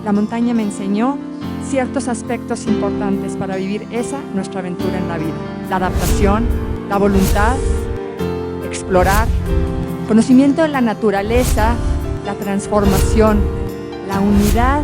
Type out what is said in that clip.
La montaña me enseñó ciertos aspectos importantes para vivir esa nuestra aventura en la vida. La adaptación, la voluntad, explorar, conocimiento de la naturaleza, la transformación, la unidad